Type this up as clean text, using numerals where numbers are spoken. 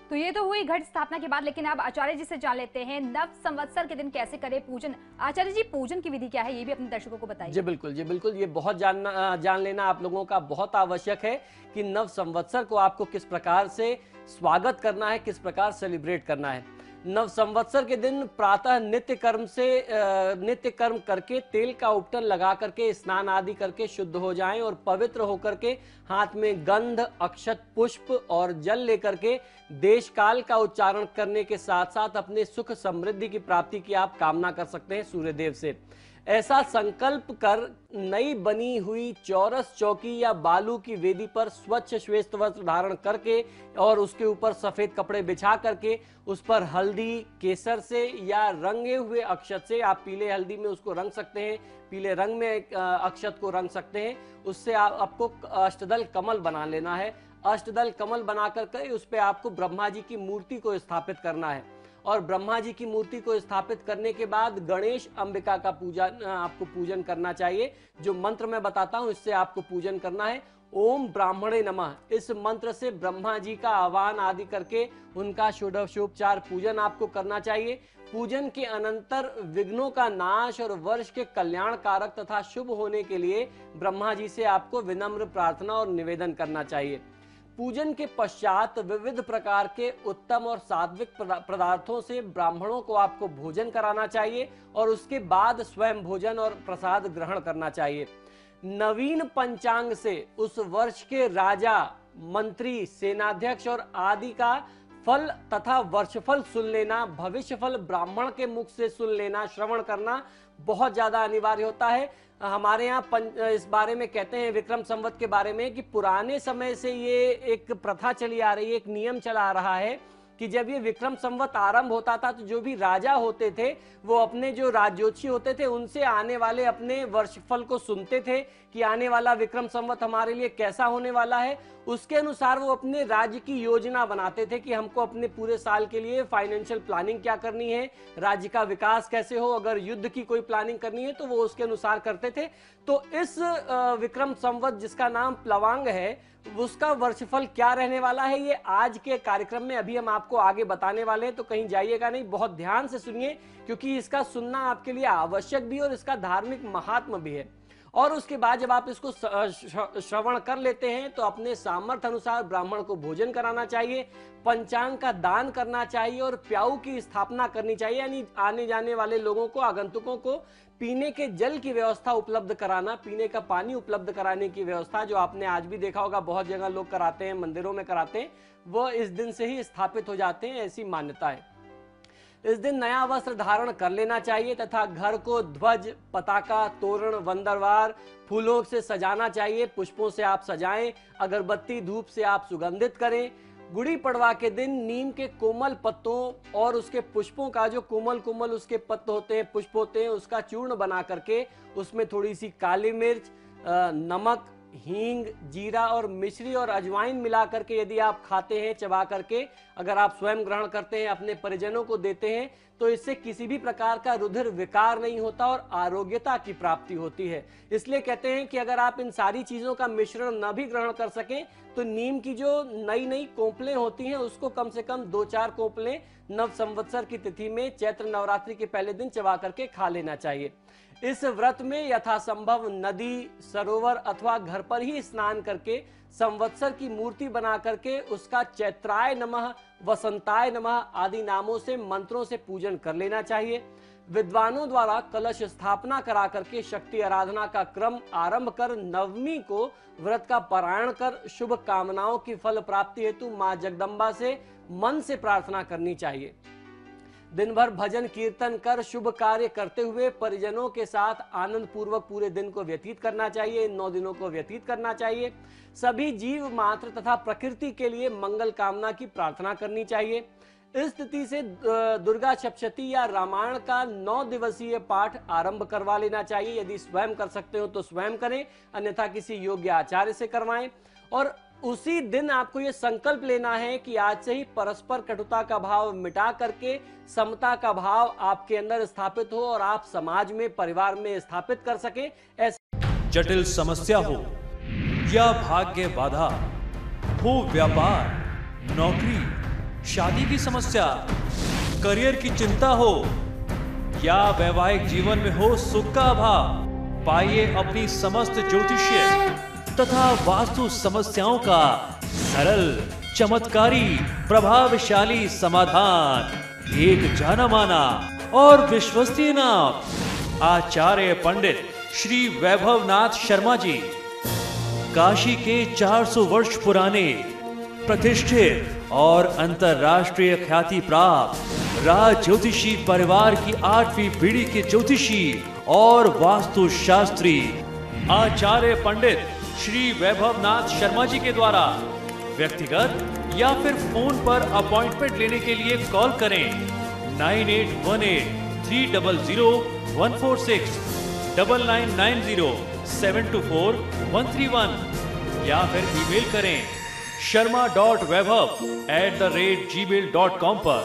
तो ये तो हुई घट स्थापना के बाद, लेकिन अब आचार्य जी से जान लेते हैं नव संवत्सर के दिन कैसे करें पूजन। आचार्य जी, पूजन की विधि क्या है, ये भी अपने दर्शकों को बताइए। जी बिल्कुल, ये बहुत जान लेना आप लोगों का बहुत आवश्यक है कि नव संवत्सर को आपको किस प्रकार से स्वागत करना है, किस प्रकार सेलिब्रेट करना है। नव संवत्सर के दिन प्रातः नित्य कर्म करके तेल का उपटन लगा करके स्नान आदि करके शुद्ध हो जाएं और पवित्र होकर के हाथ में गंध, अक्षत, पुष्प और जल लेकर के देश काल का उच्चारण करने के साथ साथ अपने सुख समृद्धि की प्राप्ति की आप कामना कर सकते हैं सूर्यदेव से। ऐसा संकल्प कर नई बनी हुई चौरस चौकी या बालू की वेदी पर स्वच्छ श्वेत वस्त्र धारण करके और उसके ऊपर सफेद कपड़े बिछा करके उस पर हल्दी, केसर से या रंगे हुए अक्षत से, आप पीले हल्दी में उसको रंग सकते हैं, पीले रंग में अक्षत को रंग सकते हैं, उससे आपको अष्टदल कमल बना लेना है। अष्टदल कमल बना करके उस पर आपको ब्रह्मा जी की मूर्ति को स्थापित करना है और ब्रह्मा जी की मूर्ति को स्थापित करने के बाद गणेश अंबिका का आपको पूजन करना चाहिए। जो मंत्र मैं बताता हूं इससे आपको पूजन करना है। ओम ब्राह्मणे नमः, इस मंत्र से ब्रह्मा जी का आह्वान आदि करके उनका षोडशोपचार पूजन आपको करना चाहिए। पूजन के अनंतर विघ्नों का नाश और वर्ष के कल्याण कारक तथा शुभ होने के लिए ब्रह्मा जी से आपको विनम्र प्रार्थना और निवेदन करना चाहिए। पूजन के पश्चात विविध प्रकार के उत्तम और सात्विक पदार्थों से ब्राह्मणों को आपको भोजन कराना चाहिए और उसके बाद स्वयं भोजन और प्रसाद ग्रहण करना चाहिए। नवीन पंचांग से उस वर्ष के राजा, मंत्री, सेनाध्यक्ष और आदि का फल तथा वर्षफल सुन लेना, भविष्यफल ब्राह्मण के मुख से सुन लेना, श्रवण करना बहुत ज्यादा अनिवार्य होता है। हमारे यहाँ इस बारे में कहते हैं, विक्रम संवत के बारे में, कि पुराने समय से ये एक प्रथा चली आ रही है, एक नियम चला आ रहा है कि जब ये विक्रम संवत आरंभ होता था तो जो भी राजा होते थे वो अपने जो राज्योत्सी होते थे उनसे आने वाले अपने वर्षफल को सुनते थे कि आने वाला विक्रम संवत हमारे लिए कैसा होने वाला है। उसके अनुसार वो अपने राज्य की योजना बनाते थे कि हमको अपने पूरे साल के लिए फाइनेंशियल प्लानिंग क्या करनी है, राज्य का विकास कैसे हो, अगर युद्ध की कोई प्लानिंग करनी है तो वो उसके अनुसार करते थे। तो इस विक्रम संवत जिसका नाम प्लवांग है उसका वर्षफल क्या रहने वाला है, ये आज के कार्यक्रम में अभी हम आपको आगे बताने वाले हैं। तो कहीं जाइएगा नहीं, बहुत ध्यान से सुनिए क्योंकि इसका सुनना आपके लिए आवश्यक भी है और इसका धार्मिक महात्म भी है। और उसके बाद जब आप इसको श्रवण कर लेते हैं तो अपने सामर्थ्य अनुसार ब्राह्मण को भोजन कराना चाहिए, पंचांग का दान करना चाहिए और प्याऊ की स्थापना करनी चाहिए, यानी आने जाने वाले लोगों को, आगंतुकों को पीने के जल की व्यवस्था उपलब्ध कराना, पीने का पानी उपलब्ध कराने की व्यवस्था, जो आपने आज भी देखा होगा बहुत जगह लोग कराते हैं, मंदिरों में कराते हैं, वो इस दिन से ही स्थापित हो जाते हैं, ऐसी मान्यता है। इस दिन नया वस्त्र धारण कर लेना चाहिए तथा घर को ध्वज, पताका, तोरण, वंदरवार, फूलों से सजाना चाहिए। पुष्पों से आप सजाएं, अगरबत्ती, धूप से आप सुगंधित करें। गुड़ी पड़वा के दिन नीम के कोमल पत्तों और उसके पुष्पों का, जो कोमल कोमल उसके पत्ते होते हैं, पुष्प होते हैं, उसका चूर्ण बना करके उसमें थोड़ी सी काली मिर्च, नमक, हींग, जीरा और मिश्री और अजवाइन मिला करके यदि आप खाते हैं चबा करके, अगर आप स्वयं ग्रहण करते हैं, अपने परिजनों को देते हैं, तो इससे किसी भी प्रकार का रुधिर विकार नहीं होता और आरोग्यता की प्राप्ति होती है। इसलिए कहते हैं कि अगर आप इन सारी चीजों का मिश्रण न भी ग्रहण कर सकें तो नीम की जो नई नई कोंपलें होती हैं उसको कम से कम 2-4 कोंपलें नव संवत्सर की तिथि में चैत्र नवरात्रि के पहले दिन चबा करके खा लेना चाहिए। इस व्रत में यथासंभव नदी, सरोवर अथवा घर पर ही स्नान करके संवत्सर की मूर्ति बना करके उसका चैत्राय नमः, वसंताय नमः आदि नामों से, मंत्रों से पूजन कर लेना चाहिए। विद्वानों द्वारा कलश स्थापना करा करके शक्ति आराधना का क्रम आरंभ कर नवमी को व्रत का पारायण कर शुभ कामनाओं की फल प्राप्ति हेतु मां जगदम्बा से मन से प्रार्थना करनी चाहिए। दिन भर भजन कीर्तन कर शुभ कार्य करते हुए परिजनों के साथ आनंद पूर्वक पूरे दिन को व्यतीत करना चाहिए, इन 9 दिनों को व्यतीत करना चाहिए। सभी जीव मात्र तथा प्रकृति के लिए मंगल कामना की प्रार्थना करनी चाहिए। इस तिथि से दुर्गा सप्तशती या रामायण का 9 दिवसीय पाठ आरंभ करवा लेना चाहिए। यदि स्वयं कर सकते हो तो स्वयं करें, अन्यथा किसी योग्य आचार्य से करवाएं। और उसी दिन आपको ये संकल्प लेना है कि आज से ही परस्पर कटुता का भाव मिटा करके समता का भाव आपके अंदर स्थापित हो और आप समाज में, परिवार में स्थापित कर सके। ऐसे जटिल समस्या हो या भाग्य बाधा हो, व्यापार, नौकरी, शादी की समस्या, करियर की चिंता हो या वैवाहिक जीवन में हो सुख का अभाव, पाइए अपनी समस्त ज्योतिषीय तथा वास्तु समस्याओं का सरल, चमत्कारी, प्रभावशाली समाधान। एक जाना माना और विश्वसनीय नाम, आचार्य पंडित श्री वैभवनाथ शर्मा जी, काशी के 400 वर्ष पुराने प्रतिष्ठित और अंतरराष्ट्रीय ख्याति प्राप्त राज ज्योतिषी परिवार की 8वीं पीढ़ी के ज्योतिषी और वास्तु शास्त्री आचार्य पंडित श्री वैभवनाथ शर्मा जी के द्वारा व्यक्तिगत या फिर फोन पर अपॉइंटमेंट लेने के लिए कॉल करें 9818-300-146, 9990-724-131 या फिर ईमेल करें sharma.vaibhav@gmail.com पर।